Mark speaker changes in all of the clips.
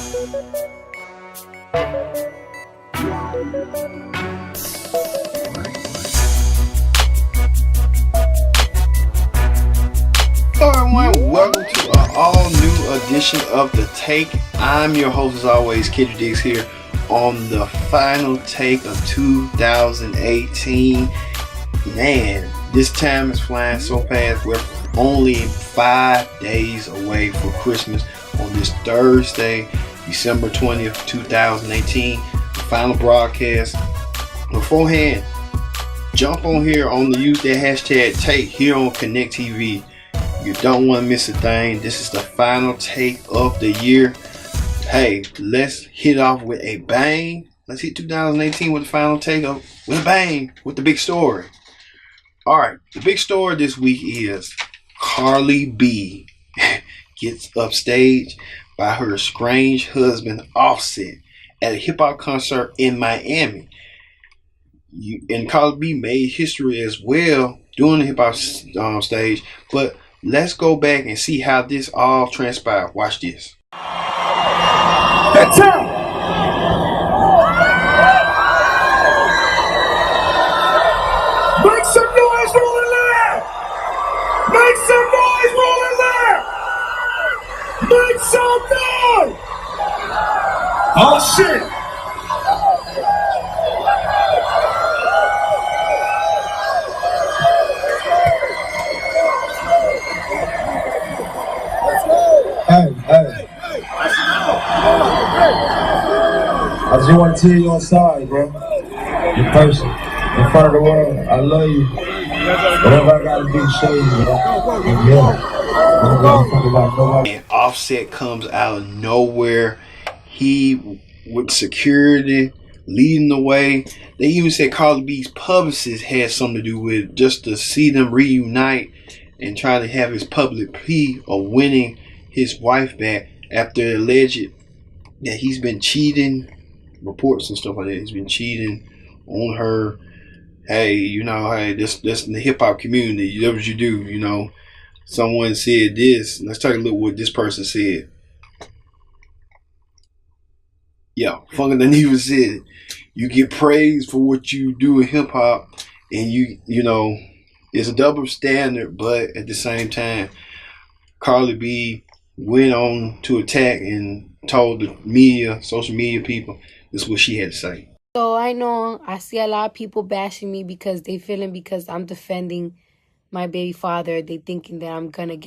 Speaker 1: Everyone, welcome to an all new edition of The Take. I'm your host as always, Kid Diggs, here on the final take of 2018. Man, this time is flying so fast. We're only 5 days away for Christmas on this Thursday, December 20th, 2018. The final broadcast. Beforehand, jump on here use that hashtag take here on Connect TV. You don't want to miss a thing. This is the final take of the year. Hey, let's hit off with a bang. Let's hit 2018 with the final take of with a bang with the big story. Alright, the big story this week is CardiB gets upstaged by her estranged husband Offset at a hip-hop concert in Miami. And CardiB made history as well during the hip-hop stage, but let's go back and see how this all transpired. Watch this.
Speaker 2: That's it. Make some noise rolling loud. Make some noise rolling loud. Make some noise. Oh shit. Hey. I just want to tell you I'm sorry, bro. In person, in front of the world, I love you. Whatever I gotta do to show you, bro.
Speaker 1: And Offset comes out of nowhere. He with security leading the way. They even said CardiB's publicist had something to do with it, just to see them reunite and try to have his public plea of winning his wife back after alleged that he's been cheating, reports and stuff like that. He's been cheating on her. Hey, this in the hip hop community, that's what you do. Someone said this. Let's take a look what this person said. Yeah, Funky than even said, you get praised for what you do in hip hop, and it's a double standard, but at the same time, CardiB went on to attack and told the media, social media people, this is what she had to say.
Speaker 3: So I know I see a lot of people bashing me because because I'm defending my baby father. They thinking that I'm gonna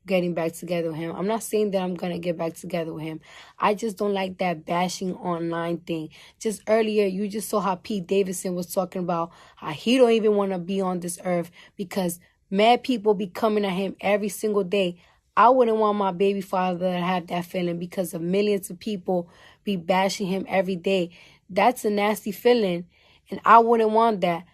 Speaker 3: getting back together with him. I'm not saying that I'm gonna get back together with him. I just don't like that bashing online thing. Just earlier, you just saw how Pete Davidson was talking about how he don't even want to be on this earth because mad people be coming at him every single day. I wouldn't want my baby father to have that feeling because of millions of people be bashing him every day. That's a nasty feeling, and I wouldn't want that.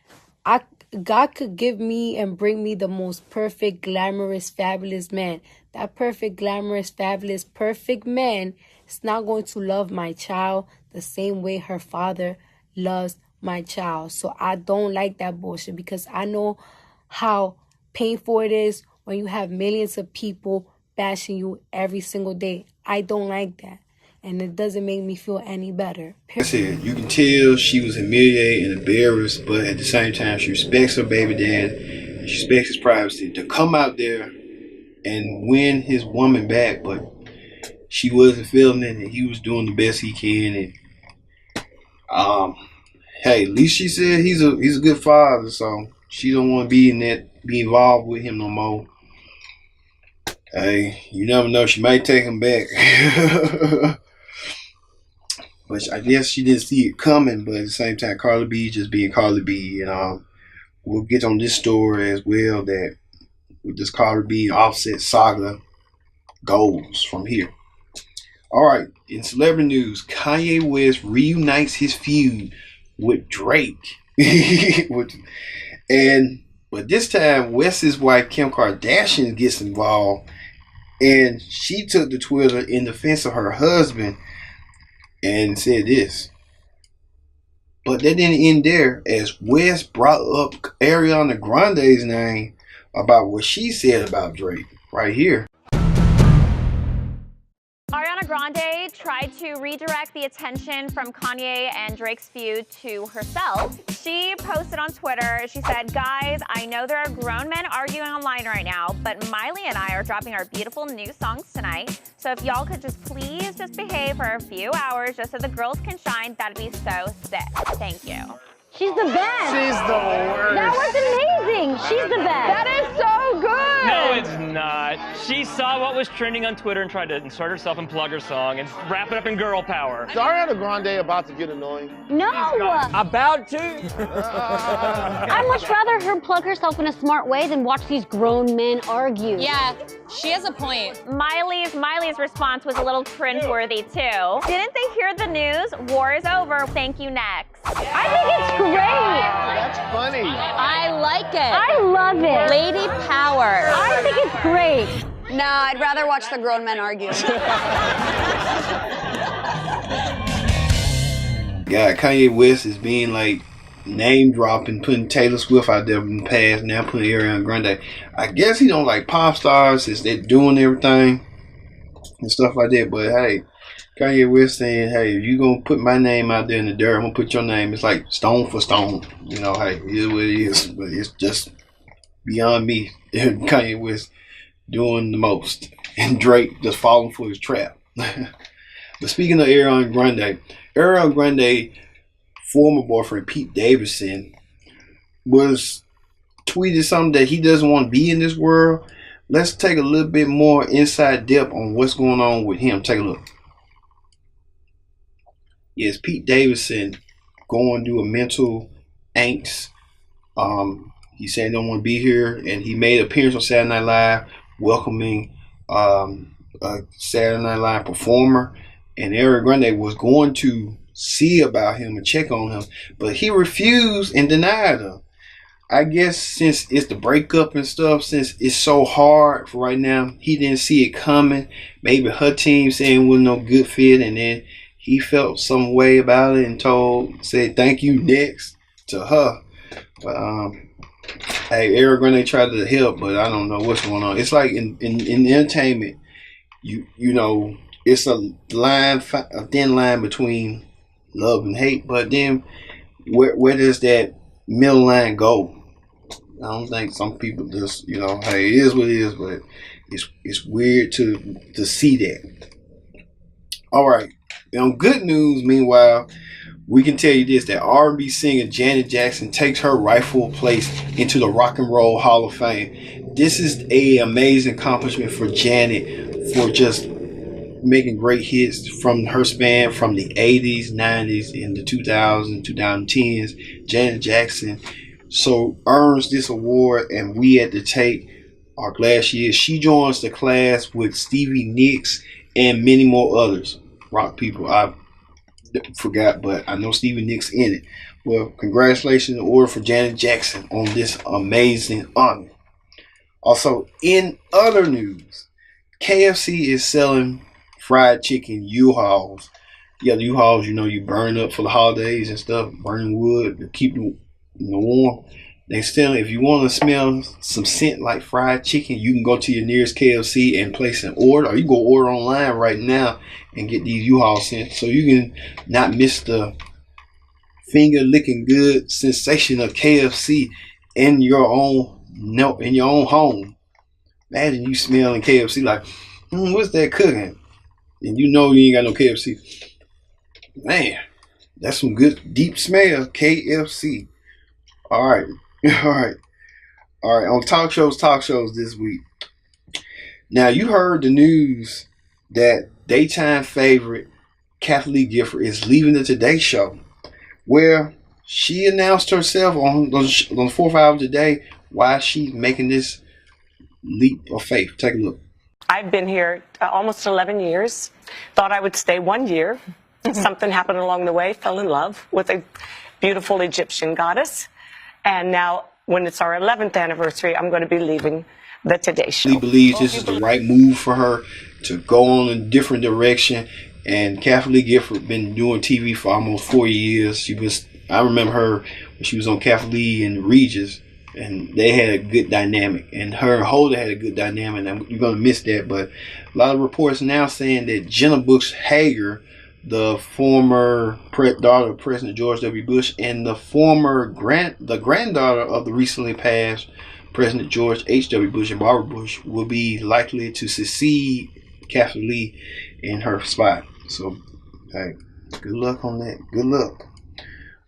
Speaker 3: God could give me and bring me the most perfect, glamorous, fabulous man. That perfect, glamorous, fabulous, perfect man is not going to love my child the same way her father loves my child. So I don't like that bullshit because I know how painful it is when you have millions of people bashing you every single day. I don't like that. And it doesn't make me feel any better.
Speaker 1: I said, you can tell she was humiliated and embarrassed, but at the same time, she respects her baby dad. And she respects his privacy to come out there and win his woman back. But she wasn't feeling it, and he was doing the best he can. And hey, at least she said he's a good father, so she don't want to be involved with him no more. Hey, you never know. She might take him back. But I guess she didn't see it coming. But at the same time, CardiB just being CardiB. And we'll get on this story as well, that with this CardiB Offset saga goes from here. All right, in celebrity news, Kanye West reunites his feud with Drake. But this time, West's wife, Kim Kardashian, gets involved. And she took to Twitter in defense of her husband and said this. But that didn't end there, as West brought up Ariana Grande's name about what she said about Drake right here.
Speaker 4: Ariana Ariana Grande tried to redirect the attention from Kanye and Drake's feud to herself. She posted on Twitter, she said, "Guys, I know there are grown men arguing online right now, but Miley and I are dropping our beautiful new songs tonight. So if y'all could just please just behave for a few hours just so the girls can shine, that'd be so sick. Thank you."
Speaker 5: She's the best.
Speaker 1: She's the worst.
Speaker 5: That was amazing. She's the best.
Speaker 6: That is so good.
Speaker 7: No, it's not. She saw what was trending on Twitter and tried to insert herself and plug her song and wrap it up in girl power.
Speaker 8: Is Ariana Grande about to get annoying?
Speaker 5: No.
Speaker 7: About to?
Speaker 5: I'd much rather her plug herself in a smart way than watch these grown men argue.
Speaker 6: Yeah, she has a point.
Speaker 4: Miley's response was a little cringeworthy too. Didn't they hear the news? War is over. Thank you, next.
Speaker 5: I think it's great.
Speaker 8: That's funny.
Speaker 6: I like it.
Speaker 5: I love it.
Speaker 6: Lady power.
Speaker 5: I think it's great.
Speaker 6: No, I'd rather watch the grown men argue.
Speaker 1: God, Kanye West is being like name dropping, putting Taylor Swift out there in the past, now putting Ariana Grande. I guess he don't like pop stars since they're doing everything and stuff like that. But hey, Kanye West saying, "Hey, if you gonna put my name out there in the dirt, I'm gonna put your name." It's like stone for stone. You know, hey, it is what it is. But it's just beyond me. Kanye West doing the most, and Drake just falling for his trap. But speaking of Ariana Grande former boyfriend Pete Davidson was tweeted something that he doesn't want to be in this world. Let's take a little bit more inside depth on what's going on with him. Take a look. Yes, Pete Davidson going through a mental angst. He said he don't want to be here, and he made an appearance on Saturday Night Live welcoming a Saturday Night Live performer, and Ariana Grande was going to see about him and check on him, but he refused and denied her. I guess since it's the breakup and stuff, since it's so hard for right now, he didn't see it coming. Maybe her team saying it wasn't no good fit, and then he felt some way about it and said thank you next to her. But hey, Ariana Grande tried to help, but I don't know what's going on. It's like in entertainment, you know, it's a thin line between love and hate. But then where does that middle line go? I don't think some people just, you know, hey, it is what it is, but it's weird to see that. All right. On good news, meanwhile, we can tell you this, that R&B singer Janet Jackson takes her rightful place into the Rock and Roll Hall of Fame. This is an amazing accomplishment for Janet for just making great hits from her span from the 80s, 90s, and the 2000s, 2010s. Janet Jackson so earns this award, and we at the Take are glad she is. She joins the class with Stevie Nicks and many more others. Rock people, I forgot, but I know Stevie Nicks in it. Well, congratulations in order for Janet Jackson on this amazing honor. Also, in other news, KFC is selling fried chicken U-Hauls. Yeah, the U-Hauls, you know, you burn up for the holidays and stuff, burning wood to keep it warm. They still, if you want to smell some scent like fried chicken, you can go to your nearest KFC and place an order, or you can go order online right now and get these U-Haul scents, so you can not miss the finger licking good sensation of KFC in your own home. Imagine you smelling KFC like, what's that cooking? And you know you ain't got no KFC. Man, that's some good deep smell, KFC. All right. On talk shows this week. Now, you heard the news that daytime favorite Kathleen Gifford is leaving the Today Show, where she announced herself on the 4th hour today why she's making this leap of faith. Take a look.
Speaker 9: I've been here almost 11 years. Thought I would stay 1 year. Something happened along the way. Fell in love with a beautiful Egyptian goddess. And now, when it's our 11th anniversary, I'm going to be leaving the Today Show.
Speaker 1: She believes this is the right move for her to go on a different direction. And Kathleen Gifford been doing TV for almost 4 years. I remember her when she was on Kathleen and Regis. and they had a good dynamic, and her and Holder had a good dynamic, and you're going to miss that. But a lot of reports now saying that Jenna Bush Hager, the former daughter of President George W. Bush, and the granddaughter of the recently passed President George H.W. Bush and Barbara Bush, will be likely to succeed Catherine Lee in her spot. So, hey, good luck on that. Good luck.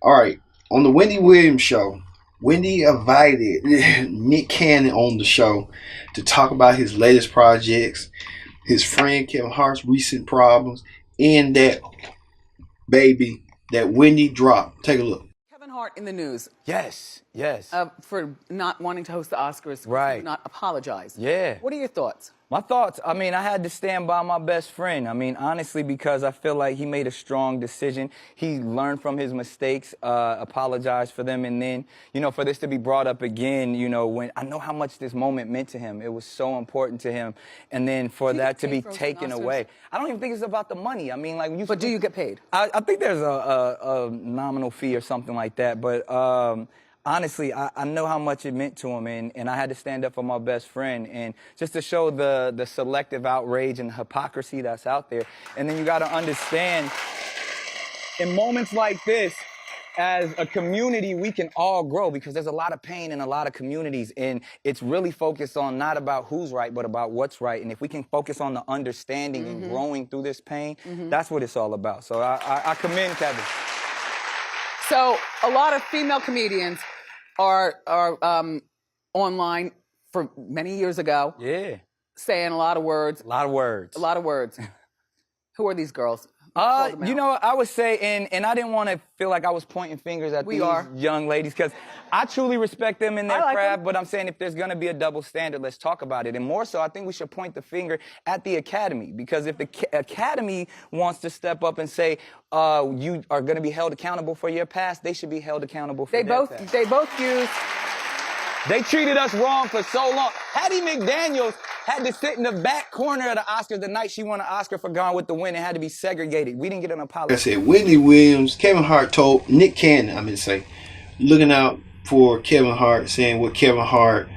Speaker 1: All right, on the Wendy Williams show, Wendy invited Nick Cannon on the show to talk about his latest projects, his friend Kevin Hart's recent problems, and that baby that Wendy dropped. Take a look.
Speaker 10: Kevin Hart in the news.
Speaker 11: Yes.
Speaker 10: For not wanting to host the Oscars.
Speaker 11: Right.
Speaker 10: Not apologize.
Speaker 11: Yeah.
Speaker 10: What are your thoughts?
Speaker 11: My thoughts, I mean, I had to stand by my best friend. I mean, honestly, because I feel like he made a strong decision. He learned from his mistakes, apologized for them, and then, you know, for this to be brought up again, you know, when I know how much this moment meant to him. It was so important to him. And then for that to be taken away. I don't even think it's about the money. I mean, like, when you...
Speaker 10: But do you get paid?
Speaker 11: I think there's a nominal fee or something like that, but... honestly, I know how much it meant to him, and I had to stand up for my best friend, and just to show the selective outrage and hypocrisy that's out there. And then you got to understand, in moments like this, as a community, we can all grow, because there's a lot of pain in a lot of communities, and it's really focused on not about who's right, but about what's right. And if we can focus on the understanding and growing through this pain, that's what it's all about. So I commend Kevin.
Speaker 10: So a lot of female comedians are online for many years ago.
Speaker 11: Yeah.
Speaker 10: Saying a lot of words.
Speaker 11: A lot of words.
Speaker 10: A lot of words. Who are these girls?
Speaker 11: You know, I would say, and I didn't want to feel like I was pointing fingers at these young ladies, because I truly respect them in their craft, but I'm saying if there's going to be a double standard, let's talk about it. And more so, I think we should point the finger at the Academy, because if the Academy wants to step up and say, you are going to be held accountable for your past, they should be held accountable for their past.
Speaker 10: They both used...
Speaker 11: They treated us wrong for so long. Hattie McDaniels had to sit in the back corner of the Oscars the night she won an Oscar for Gone with the Wind and had to be segregated. We didn't get an apology.
Speaker 1: I said, Wendy Williams, Kevin Hart told Nick Cannon, looking out for Kevin Hart, saying what Kevin Hart,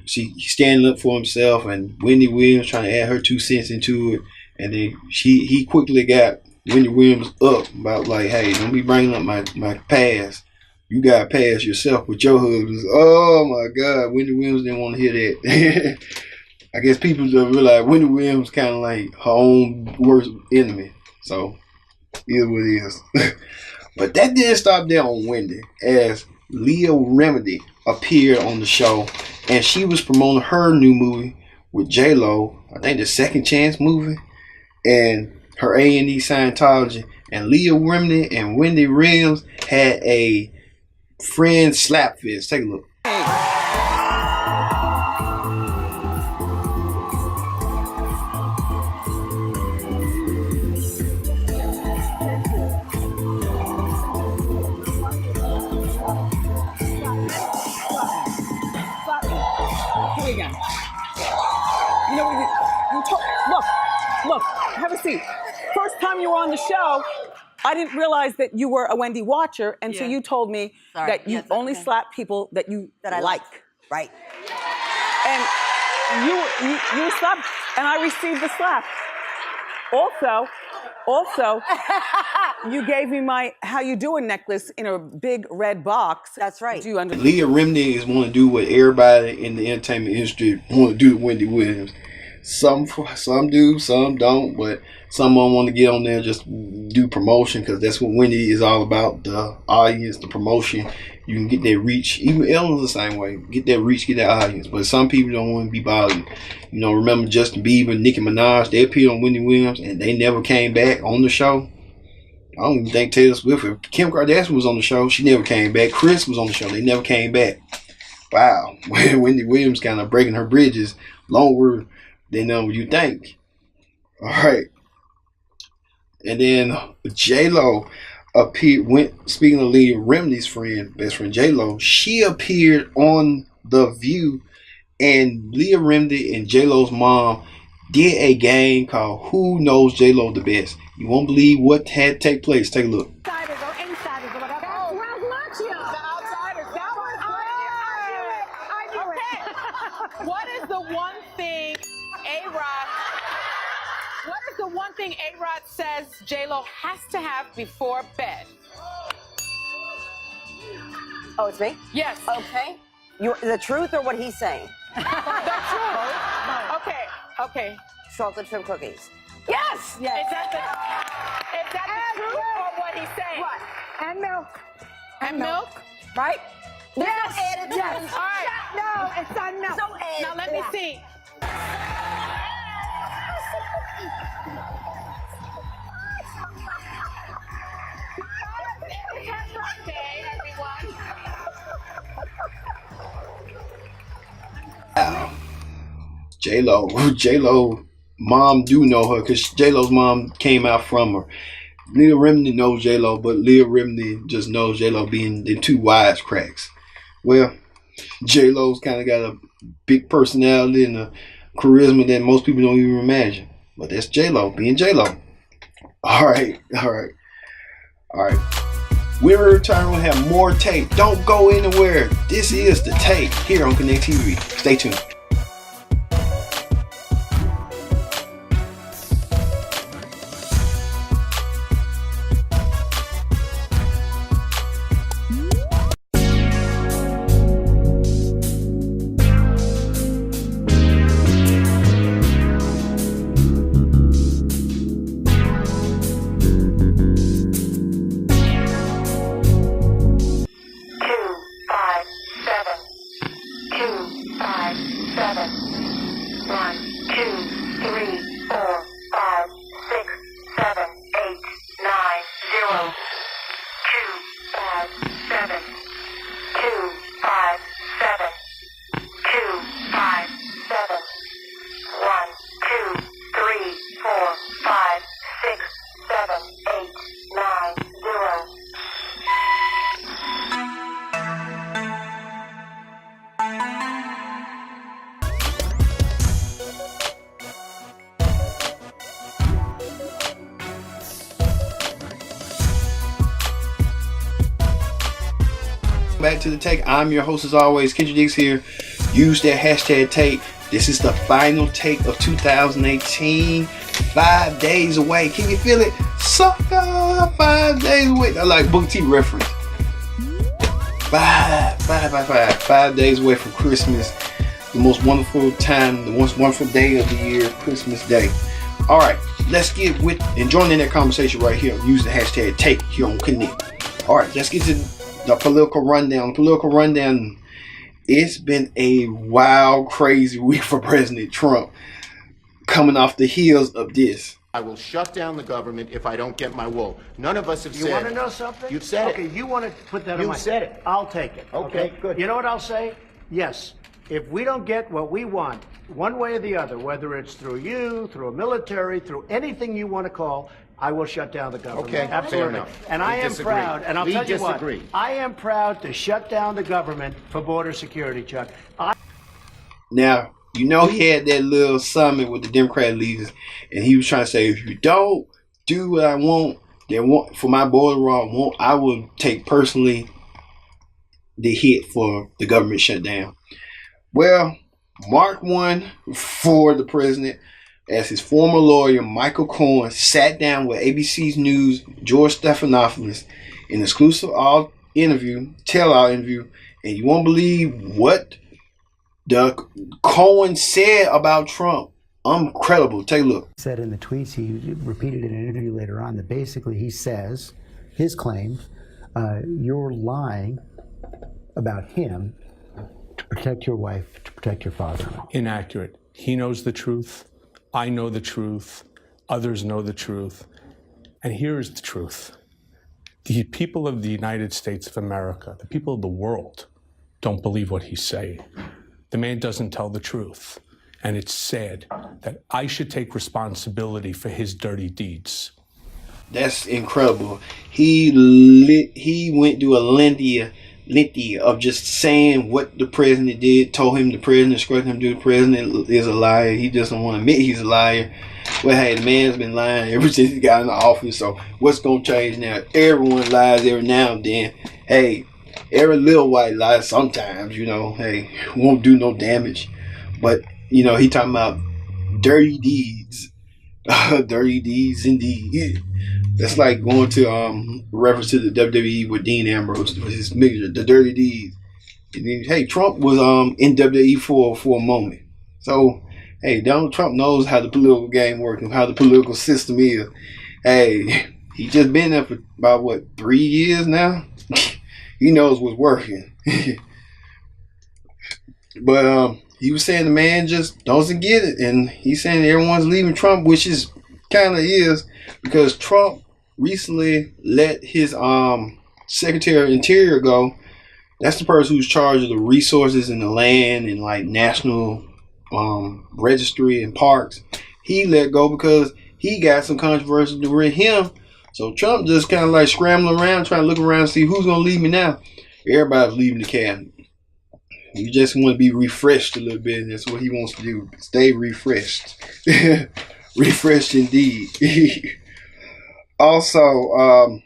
Speaker 1: he's standing up for himself, and Wendy Williams trying to add her 2 cents into it. And then he quickly got Wendy Williams up about, like, hey, don't be bringing up my past. You got past yourself with your husbands. Oh my God, Wendy Williams didn't want to hear that. I guess people don't realize Wendy Williams kind of like her own worst enemy. So, is what it is. But that didn't stop there on Wendy, as Leah Remedy appeared on the show, and she was promoting her new movie with J-Lo, I think the Second Chance movie, and her A&E Scientology. And Leah Remedy and Wendy Williams had a friend slap fist. Take a look.
Speaker 10: Here again. You know what? Look. Have a seat. First time you were on the show, I didn't realize that you were a Wendy watcher until you told me that you only slap people that I like.
Speaker 12: Right.
Speaker 10: And you slapped, and I received the slap. Also, you gave me my How You Doing necklace in a big red box.
Speaker 12: That's right.
Speaker 10: Do you understand?
Speaker 1: Leah Remedy is want to do what everybody in the entertainment industry want to do to Wendy Williams. Some do, some don't, but some of them want to get on there and just do promotion, because that's what Wendy is all about, the audience, the promotion. You can get that reach. Even Ellen's the same way. Get that reach, get that audience. But some people don't want to be bothered. You know, remember Justin Bieber, Nicki Minaj, they appeared on Wendy Williams and they never came back on the show. I don't even think Taylor Swift, if Kim Kardashian was on the show, she never came back. Chris was on the show, they never came back. Wow. Wendy Williams kind of breaking her bridges longer than you think. All right. And then J-Lo appeared, speaking of Leah Remedy's best friend J-Lo, she appeared on The View, and Leah Remedy and J-Lo's mom did a game called Who Knows J-Lo the Best. You won't believe what had take place. Take a look.
Speaker 13: Outsiders or insiders or whatever. Oh, Ralph Macchio. The outsiders. That was great.
Speaker 10: Paparazzi says J-Lo has to have before bed.
Speaker 12: Oh, it's me?
Speaker 10: Yes.
Speaker 12: Okay. The truth or what he's saying?
Speaker 10: The truth. Okay.
Speaker 12: Chocolate chip cookies.
Speaker 10: Yes. Is that the truth or what he's saying?
Speaker 12: What? And milk.
Speaker 10: And milk?
Speaker 12: Right? There's
Speaker 10: Yes.
Speaker 12: no added
Speaker 10: Yes. All right.
Speaker 12: No, it's on milk. No added
Speaker 10: Now let me see. Happy birthday, everyone.
Speaker 1: J-Lo mom do know her because J-Lo's mom came out from her. Leah Remini knows J-Lo, but Leah Remini just knows J-Lo being the two wisecracks. Well, J-Lo's kind of got a big personality and a charisma that most people don't even imagine. But that's J-Lo being J-Lo. All right. When we return, we'll have more tape. Don't go anywhere. This is the tape here on Connect TV. Stay tuned. Back to the take. I'm your host as always, Kendrick Dix here. Use that hashtag take. This is the final take of 2018. 5 days away. Can you feel it? Sucker! 5 days away. I like Booker T reference. 5 days away from Christmas. The most wonderful time, the most wonderful day of the year, Christmas Day. Alright, let's get with and join in that conversation right here. Use the hashtag take here on Connect. Alright, let's get to the political rundown. It's been a wild, crazy week for President Trump, coming off the heels of this.
Speaker 13: I will shut down the government if I don't get my wool. None of us have said it.
Speaker 14: You want to know something?
Speaker 13: You've said it.
Speaker 14: Okay, you want to put that on my...
Speaker 13: You've said it.
Speaker 14: I'll take it.
Speaker 13: Okay, good.
Speaker 14: You know what I'll say? Yes. If we don't get what we want, one way or the other, whether it's through you, through a military, through anything you want to call, I will shut down the government.
Speaker 13: Okay,
Speaker 14: absolutely.
Speaker 13: fair enough.
Speaker 14: And
Speaker 13: We
Speaker 14: I am
Speaker 13: disagree.
Speaker 14: proud, and I'll
Speaker 13: We
Speaker 14: tell you
Speaker 13: disagree.
Speaker 14: what, I am proud to shut down the government for border security, Chuck.
Speaker 1: Now, you know he had that little summit with the Democrat leaders, and he was trying to say, if you don't do what I want, then for my border law, I will take personally the hit for the government shutdown. Well, Mark won for the president as his former lawyer, Michael Cohen, sat down with ABC's News, George Stephanopoulos, in an exclusive tell-all interview, and you won't believe what the Cohen said about Trump. Incredible. Take a look.
Speaker 15: Said in the tweets, he repeated in an interview later on, that basically he says, his claim, you're lying about him to protect your wife, to protect your father.
Speaker 16: Inaccurate. He knows the truth. I know the truth. Others know the truth. And here is the truth. The people of the United States of America, the people of the world, don't believe what he's saying. The man doesn't tell the truth. And it's sad that I should take responsibility for his dirty deeds.
Speaker 1: That's incredible. He went through a lengthy of just saying what the president did, told him the president, instructed him to do the president is a liar. He doesn't want to admit he's a liar. Well, hey, the man's been lying ever since he got in the office, so what's going to change now? Everyone lies every now and then. Hey, every little white lie sometimes, hey, won't do no damage. But, he talking about dirty deeds. Dirty deeds indeed. That's like going to reference to the WWE with Dean Ambrose with his mixture, the dirty deeds. And then, hey, Trump was in WWE for a moment. So hey, Donald Trump knows how the political game works and how the political system is. Hey, he just been there for about what, 3 years now. He knows what's working. But he was saying the man just doesn't get it, and he's saying everyone's leaving Trump, which is kind of is because Trump recently let his Secretary of Interior go. That's the person who's charged of the resources and the land and like national registry and parks. He let go because he got some controversy with him. So Trump just kind of like scrambling around, trying to look around and see who's gonna leave me now. Everybody's leaving the cabinet. You just want to be refreshed a little bit, and that's what he wants to do. Stay refreshed. Refreshed indeed. Also,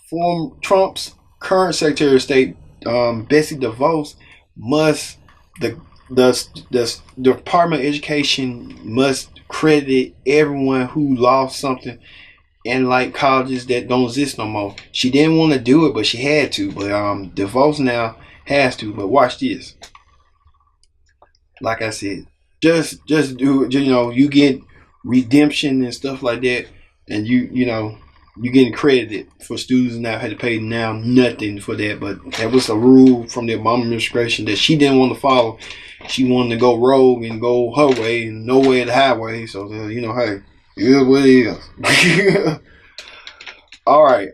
Speaker 1: former Trump's current Secretary of State, Betsy DeVos, must the Department of Education must credit everyone who lost something in like colleges that don't exist no more. She didn't want to do it, but she had to. But DeVos now has to. But watch this. Like I said, just do it. You know, you get redemption and stuff like that, and you know you're getting credited for students now had to pay now nothing for that. But that was a rule from the Obama administration that she didn't want to follow. She wanted to go rogue and go her way and no way the highway. So you know, hey, it is what it is. All right.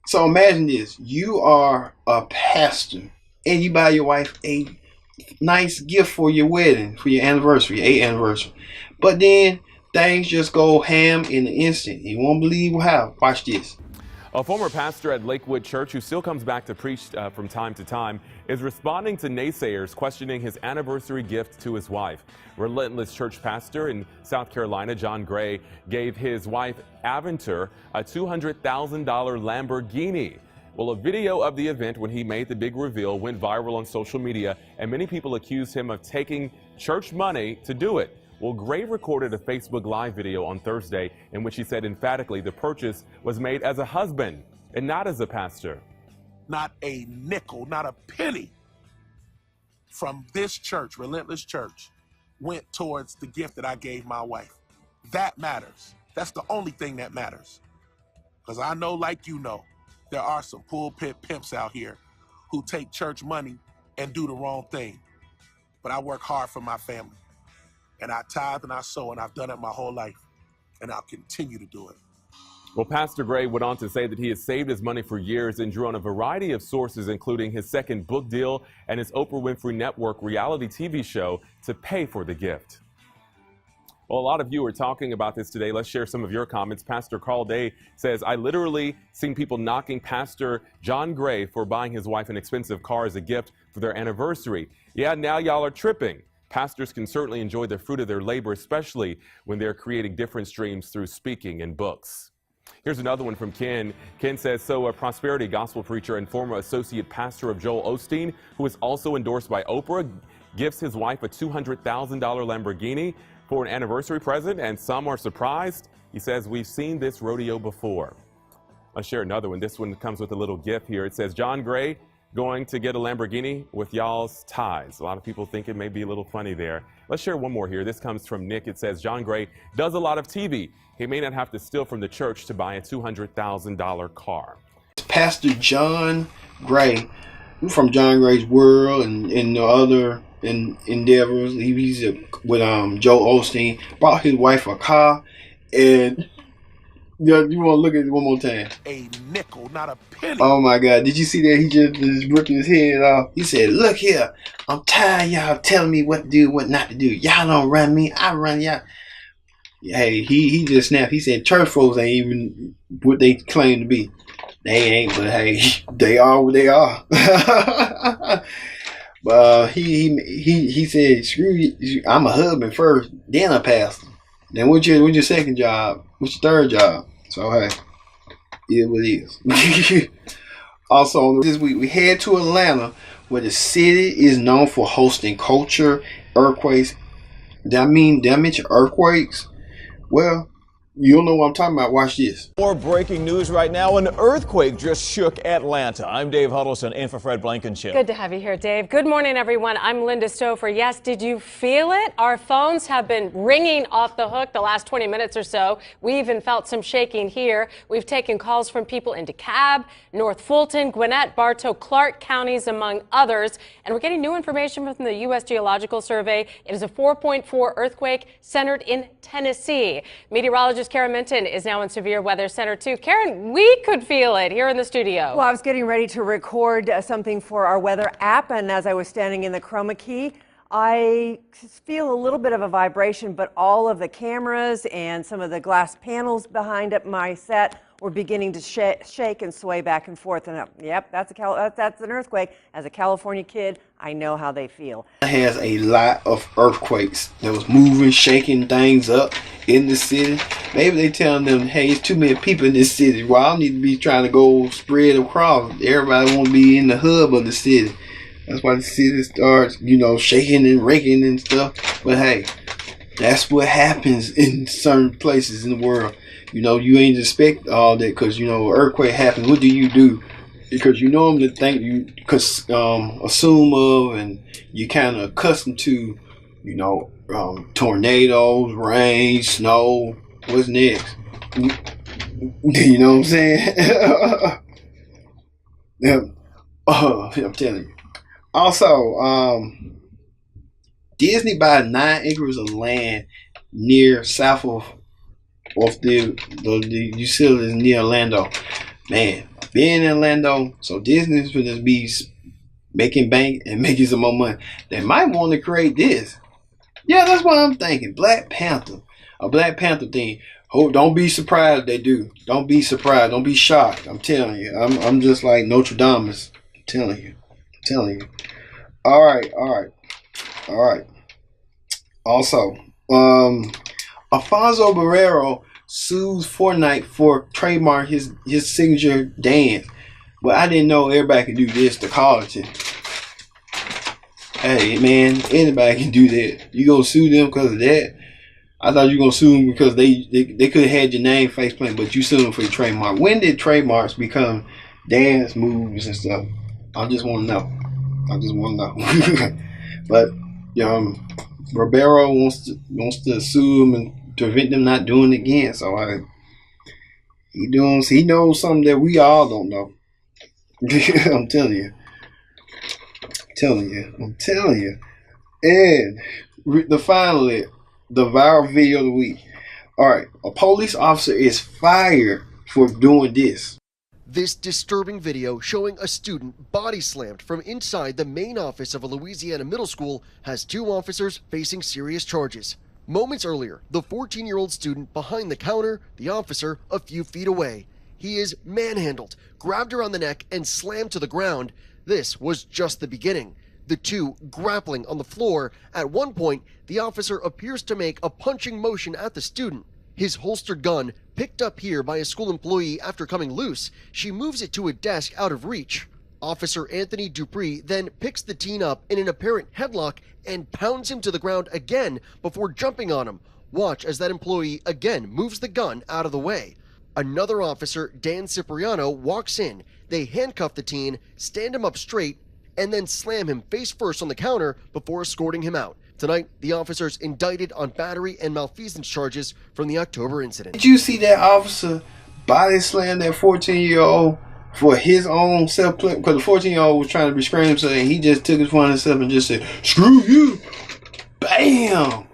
Speaker 1: So imagine this: you are a pastor, and you buy your wife a nice gift for your wedding, for your anniversary, 8th anniversary. But then things just go ham in an instant. You won't believe how. Watch this.
Speaker 17: A former pastor at Lakewood Church who still comes back to preach from time to time is responding to naysayers questioning his anniversary gift to his wife. Relentless church pastor in South Carolina, John Gray, gave his wife, Aventer, a $200,000 Lamborghini. Well, a video of the event when he made the big reveal went viral on social media, and many people accused him of taking church money to do it. Well, Gray recorded a Facebook Live video on Thursday in which he said emphatically the purchase was made as a husband and not as a pastor.
Speaker 18: Not a nickel, not a penny from this church, Relentless Church, went towards the gift that I gave my wife. That matters. That's the only thing that matters. Because I know, like you know, there are some pulpit pimps out here who take church money and do the wrong thing. But I work hard for my family. And I tithe and I sow, and I've done it my whole life. And I'll continue to do it.
Speaker 17: Well, Pastor Gray went on to say that he has saved his money for years and drew on a variety of sources, including his second book deal and his Oprah Winfrey Network reality TV show to pay for the gift. Well, a lot of you are talking about this today. Let's share some of your comments. Pastor Carl Day says, I literally seen people knocking Pastor John Gray for buying his wife an expensive car as a gift for their anniversary. Yeah, now y'all are tripping. Pastors can certainly enjoy the fruit of their labor, especially when they're creating different streams through speaking and books. Here's another one from Ken. Ken says, so a prosperity gospel preacher and former associate pastor of Joel Osteen, who is also endorsed by Oprah, gives his wife a $200,000 Lamborghini for an anniversary present, and some are surprised. He says, we've seen this rodeo before. I'll share another one. This one comes with a little gift here. It says, John Gray going to get a Lamborghini with y'all's ties. A lot of people think it may be a little funny there. Let's share one more here. This comes from Nick. It says, John Gray does a lot of TV. He may not have to steal from the church to buy a $200,000 car.
Speaker 1: Pastor John Gray, from John Gray's World and the other endeavors. He's with Joe Osteen. Bought his wife a car, and you want to look at it one more time.
Speaker 18: A nickel, not a penny.
Speaker 1: Oh my God! Did you see that? He just ripping his head off. He said, "Look here, I'm tired of y'all telling me what to do, what not to do. Y'all don't run me, I run y'all." Hey, he just snapped. He said, "Church folks ain't even what they claim to be. They ain't, but hey, they are what they are." But he said, "Screw you. I'm a husband first, then a pastor. Then what's your second job? What's your third job?" So hey, it what it is. Also, this week we head to Atlanta, where the city is known for hosting culture, earthquakes, Did I mention earthquakes? Well, you don't know what I'm talking about. Watch this.
Speaker 19: More breaking news right now. An earthquake just shook Atlanta. I'm Dave Huddleston in for Fred Blankenship.
Speaker 20: Good to have you here, Dave. Good morning, everyone. I'm Linda Stouffer. Yes, did you feel it? Our phones have been ringing off the hook the last 20 minutes or so. We even felt some shaking here. We've taken calls from people in DeKalb, North Fulton, Gwinnett, Bartow, Clark counties, among others. And we're getting new information from the U.S. Geological Survey. It is a 4.4 earthquake centered in Tennessee. Meteorologist Karen Minton is now in severe weather center 2. Karen, we could feel it here in the studio.
Speaker 21: Well, I was getting ready to record something for our weather app, and as I was standing in the chroma key, I feel a little bit of a vibration, but all of the cameras and some of the glass panels behind my set were beginning to shake and sway back and forth. And yep, that's an earthquake. As a California kid, I know how they feel.
Speaker 1: It has a lot of earthquakes that was moving, shaking things up in the city. Maybe they telling them, hey, it's too many people in this city. Well, I need to be trying to go spread across. Everybody want to be in the hub of the city. That's why the city starts, shaking and raking and stuff. But hey, that's what happens in certain places in the world. You ain't expect all that because, earthquake happens. What do? Because you normally think you assume of and you kind of accustomed to, tornadoes, rain, snow. What's next? You know what I'm saying? I'm telling you. Also, Disney bought 9 acres of land near south of the utilities near Orlando. Man, being in Orlando, so Disney's going to be making bank and making some more money. They might want to create this. Yeah, that's what I'm thinking. Black Panther. A Black Panther thing. Oh, don't be surprised if they do. Don't be surprised. Don't be shocked. I'm telling you. I'm just like Notre Dame. I'm telling you. All right. Also, Alfonso Barrero sues Fortnite for trademark his signature dance. But I didn't know everybody could do this to Carlton. Hey man, anybody can do that. You gonna sue them because of that? I thought you were gonna sue them because they could have had your name face plant, but you sued them for your trademark. When did trademarks become dance moves and stuff? I just want to know. But Barbero wants to sue him and prevent them not doing it again. So he knows something that we all don't know. I'm telling you. And finally, the viral video of the week. All right, a police officer is fired for doing this.
Speaker 22: This disturbing video showing a student body slammed from inside the main office of a Louisiana middle school has 2 officers facing serious charges. Moments earlier, the 14-year-old student behind the counter, the officer a few feet away. He is manhandled, grabbed around the neck, and slammed to the ground. This was just the beginning. The 2 grappling on the floor. At one point, the officer appears to make a punching motion at the student. His holstered gun, picked up here by a school employee after coming loose, she moves it to a desk out of reach. Officer Anthony Dupree then picks the teen up in an apparent headlock and pounds him to the ground again before jumping on him. Watch as that employee again moves the gun out of the way. Another officer, Dan Cipriano, walks in. They handcuff the teen, stand him up straight, and then slam him face first on the counter before escorting him out. Tonight, the officers indicted on battery and malfeasance charges from the October incident.
Speaker 1: Did you see that officer body slam that 14-year-old for his own self-play? Because the 14-year-old was trying to restrain himself, and he just took it upon himself and just said, "Screw you!" Bam!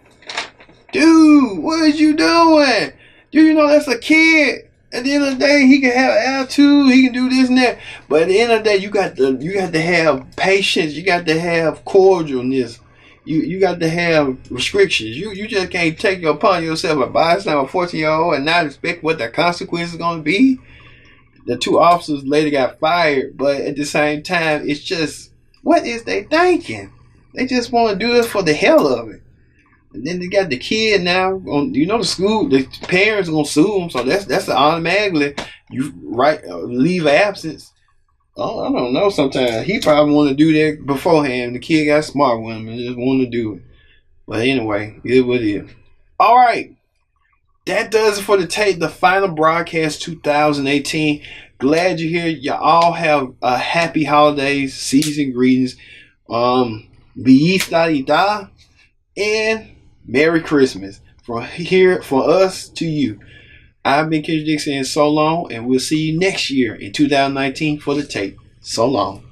Speaker 1: Dude, what is you doing? Do you know that's a kid? At the end of the day, he can have attitude, he can do this and that. But at the end of the day, you got to have patience, you got to have cordialness. You got to have restrictions. You just can't take it upon yourself and buy a 14-year-old and not expect what the consequences going to be. The 2 officers later got fired, but at the same time, it's just, what is they thinking? They just want to do this for the hell of it. And then they got the kid now. The school, the parents are gonna sue them, so that's automatically leave of absence. I don't know. Sometimes he probably want to do that beforehand. The kid got smart with him and just want to do it. But anyway, it is what it is. All right. That does it for the tape, the final broadcast 2018. Glad you're here. You all have a happy holidays, season greetings. Be and Merry Christmas. From here, from us to you. I've been Kendrick Dixon, and so long, and we'll see you next year in 2019 for the tape. So long.